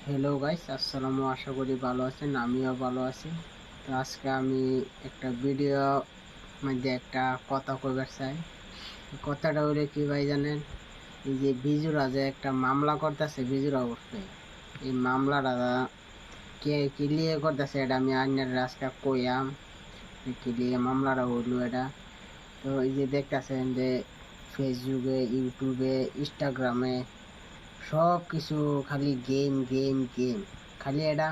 Hello guys, আসসালামু আশা করি ভালো আছেন। আমিও ভালো আছি। তো আজকে আমি একটা ভিডিও মধ্যে একটা কথা কইবার চাই। কথাটা হইলে কি ভাই জানেন, এই যে বিজুরা যে একটা মামলা করতেছে বিজুরা উঠবে, এই মামলাটা কে কি লিয়ে করতেছে এটা আমি আইনের আজকে কইয়াম কি লিয়ে মামলাটা হইলো এটা। তো এই যে দেখতেছেন যে ফেসবুকে, ইউটিউবে, ইনস্টাগ্রামে সব কিছু খালি গেম গেম গেম, খালি এটা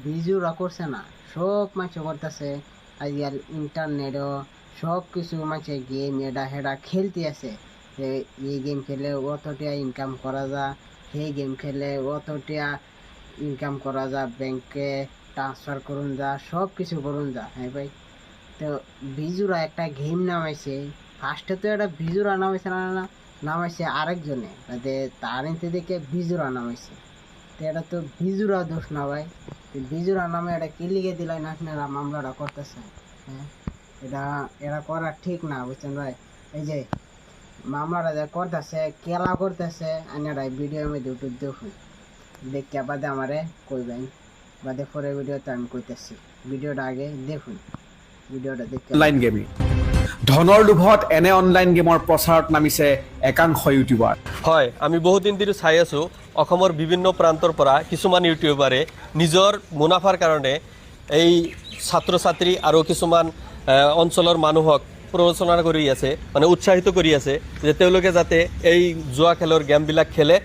ভিজুরা করছে না, সব মানুষ করতেছে। আজকাল ইন্টারনেটও সব কিছু মানুষ গেম এটা হেটা খেলতে আছে। এই গেম খেলে অতটা ইনকাম করা যায়, সেই গেম খেলে অতটা ইনকাম করা যায়, ব্যাংকে ট্রান্সফার করুন যা, সব কিছু করুন যা। হ্যাঁ ভাই, তো বিজুরা একটা গেম নামাইছে। ফার্স্টে তো এটা বিজুরা নামাইছে না, নামাইছে আরেকজনে, তার ইনতে দেখে বিজুরা নামাইছে। তো এটা তো বিজুরা দোষ না ভাই। বিজুরা নামে এটা কি লিখে দিলেন আপনারা মামলাটা করতেছেন? হ্যাঁ, এটা এটা করা ঠিক না, বুঝছেন ভাই। এই যে মামলাটা যে করতেছে, কেলা করতেছে, আপনারা ভিডিওর মধ্যে ইউটিউব দেখুন, দেখে বাদে আমারে কইবেন, বাদে পরে ভিডিওতে আমি কইতেছি। ভিডিওটা আগে দেখুন, ভিডিওটা দেখে অনলাইন গেমিং ধনৰ লোভত এনে অনলাইন গেমৰ প্ৰচাৰত নামিছে একাংশ ইউটিউবাৰ। হয়, আমি বহুদিন ধৰি চাই আছোঁ অসমৰ বিভিন্ন প্ৰান্তৰ পৰা কিছুমান ইউটিউবাৰে নিজৰ মুনাফাৰ কাৰণে এই ছাত্ৰ ছাত্ৰী আৰু কিছুমান অঞ্চলৰ মানুহক প্ৰৰোচনা কৰি আছে, মানে উৎসাহিত কৰি আছে যে তেওঁলোকে যাতে এই জুৱা খেলৰ গেমবিলাক খেলে।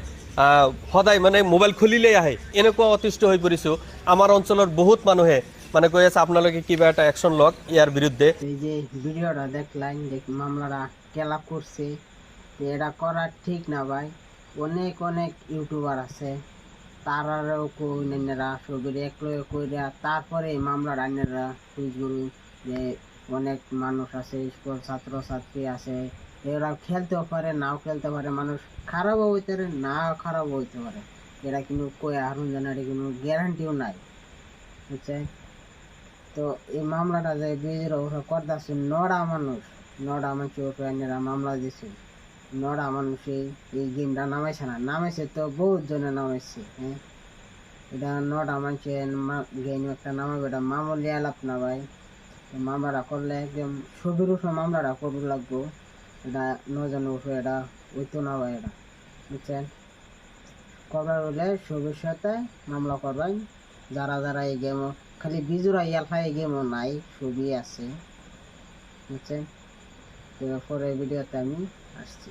সদায় মানে মোবাইল খুলিলেই আহে, এনেকুৱা অতিষ্ঠ হৈ পৰিছোঁ। আমাৰ অঞ্চলৰ বহুত মানুহে মানে কৈ আছে আপোনালোকে কিবা এটা অ্যাকশন লওক ইয়ার বিরুদ্ধে। এই যে ভিডিওটা দেখলাম, মামলাটা কেলা করছে, এটা করা ঠিক না ভাই। অনেক অনেক ইউটিউবার আছে, তারাও কইনেরা সবের একলো কইরা তারপরে এই মামলার আইনেরা করুন যে অনেক মানুষ আছে, স্কুল ছাত্র ছাত্রী আছে, এরা খেলতেও পারে, নাও খেলতে পারে, মানুষ খারাপও হইতে পারে, না খারাপ হইতে পারে। এরা কিন্তু কই হারুন জানার কোনো গ্যারান্টিও নাই, বুঝছে। তো এই মামলাটা যে বিজের ওরা করতেছে, নড়া মানুষ ওরা মামলা দিছে। নড়া মানুষ এই গেমটা নামাইছে না, নামাইছে তো বহুত জনে নামাইছে। হ্যাঁ, এটা নড়া মানুষের গেম একটা নামাবে, এটা মামুলি আলাপ না ভাই। মামলাটা করলে একদম সবির উঠে মামলাটা করবো লাগবো, এটা নজন উঠে এটা হইতো না ভাই, এটা বুঝছেন। করবার হলে সবির সাথে মামলা করবেন। যারা যারা এই গেম খালি বিজুরা ইয়ালফা এই গেমও নাই, ছবি আছে, বুঝছেন। তো পরে ভিডিওতে আমি আসছি।